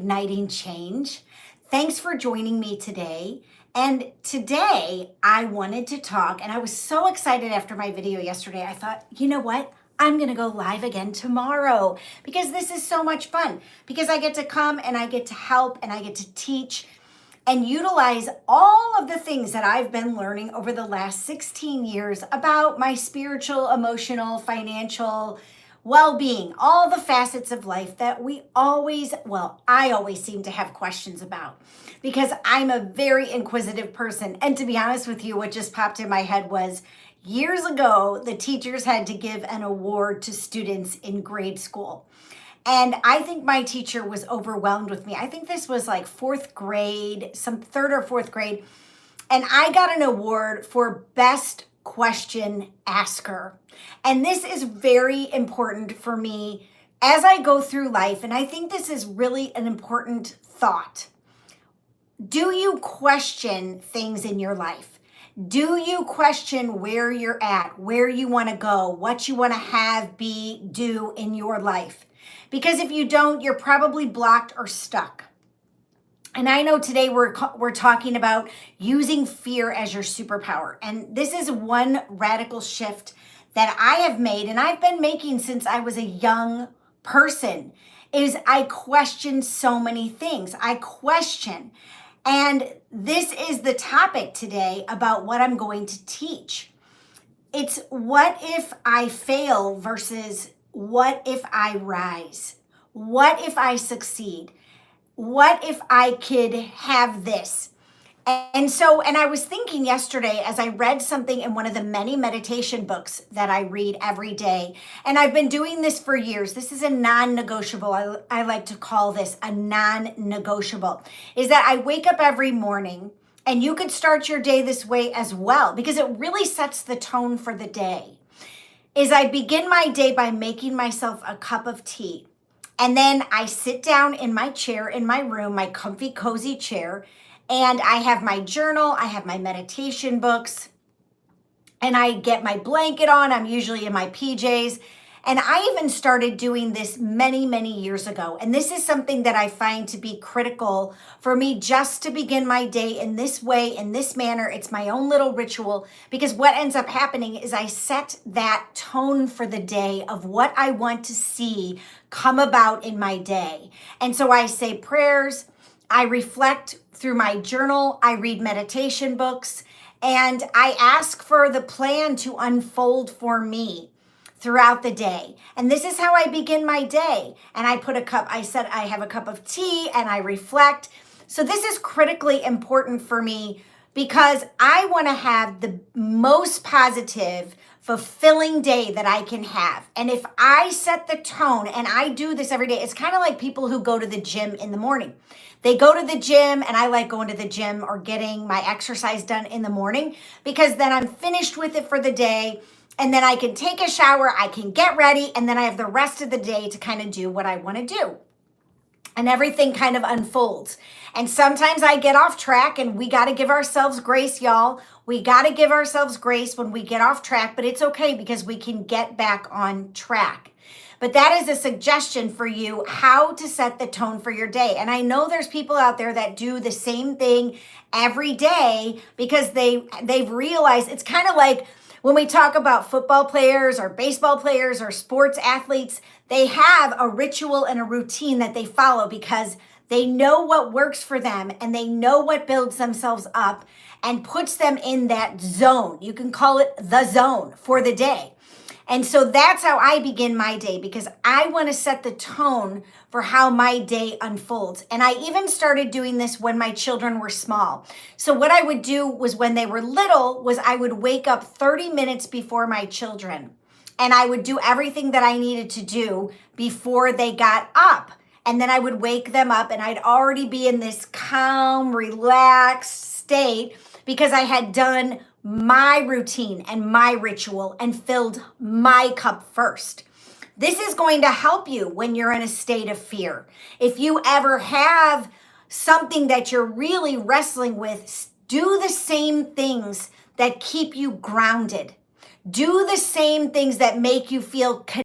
Igniting Change. Thanks for joining me today. And today I wanted to talk, and I was so excited after my video yesterday. I thought, you know what? I'm going to go live again tomorrow because this is so much fun, because I get to come and I get to help and I get to teach and utilize all of the things that I've been learning over the last 16 years about my spiritual, emotional, financial well-being, all the facets of life that I always seem to have questions about, because I'm a very inquisitive person. And to be honest with you, what just popped in my head was years ago, the teachers had to give an award to students in grade school. And I think my teacher was overwhelmed with me. I think this was like fourth grade, some third or fourth grade. And I got an award for best question asker. And this is very important for me as I go through life. And I think this is really an important thought. Do you question things in your life? Do you question where you're at, where you want to go, what you want to have, be, do in your life? Because if you don't, you're probably blocked or stuck. And I know today we're talking about using fear as your superpower. And this is one radical shift that I have made, and I've been making since I was a young person, is I question so many things. I question. And this is the topic today about what I'm going to teach. It's what if I fail versus what if I rise? What if I succeed? What if I could have this? And I was thinking yesterday as I read something in one of the many meditation books that I read every day, and I've been doing this for years. This is a non-negotiable. I like to call this a non-negotiable, is that I wake up every morning, and you could start your day this way as well, because it really sets the tone for the day. Is I begin my day by making myself a cup of tea. And then I sit down in my chair in my room, my comfy, cozy chair, and I have my journal, I have my meditation books, and I get my blanket on. I'm usually in my PJs. And I even started doing this many, many years ago. And this is something that I find to be critical for me, just to begin my day in this way, in this manner. It's my own little ritual, because what ends up happening is I set that tone for the day of what I want to see come about in my day. And so I say prayers, I reflect through my journal, I read meditation books, and I ask for the plan to unfold for me throughout the day. And this is how I begin my day. And I said I have a cup of tea and I reflect. So this is critically important for me, because I want to have the most positive, fulfilling day that I can have. And if I set the tone, and I do this every day, it's kind of like people who go to the gym in the morning. They go to the gym, and I like going to the gym or getting my exercise done in the morning, because then I'm finished with it for the day. And then I can take a shower, I can get ready, and then I have the rest of the day to kind of do what I want to do. And everything kind of unfolds. And sometimes I get off track, and we got to give ourselves grace, y'all. We got to give ourselves grace when we get off track, but it's okay, because we can get back on track. But that is a suggestion for you, how to set the tone for your day. And I know there's people out there that do the same thing every day, because they've realized it's kind of like when we talk about football players or baseball players or sports athletes, they have a ritual and a routine that they follow, because they know what works for them, and they know what builds themselves up and puts them in that zone. You can call it the zone for the day. And so that's how I begin my day, because I want to set the tone for how my day unfolds. And I even started doing this when my children were small. So what I would do was, when they were little, was I would wake up 30 minutes before my children. And I would do everything that I needed to do before they got up. And then I would wake them up, and I'd already be in this calm, relaxed state, because I had done my routine and my ritual and filled my cup first. This is going to help you when you're in a state of fear. If you ever have something that you're really wrestling with, do the same things that keep you grounded. Do the same things that make you feel connected.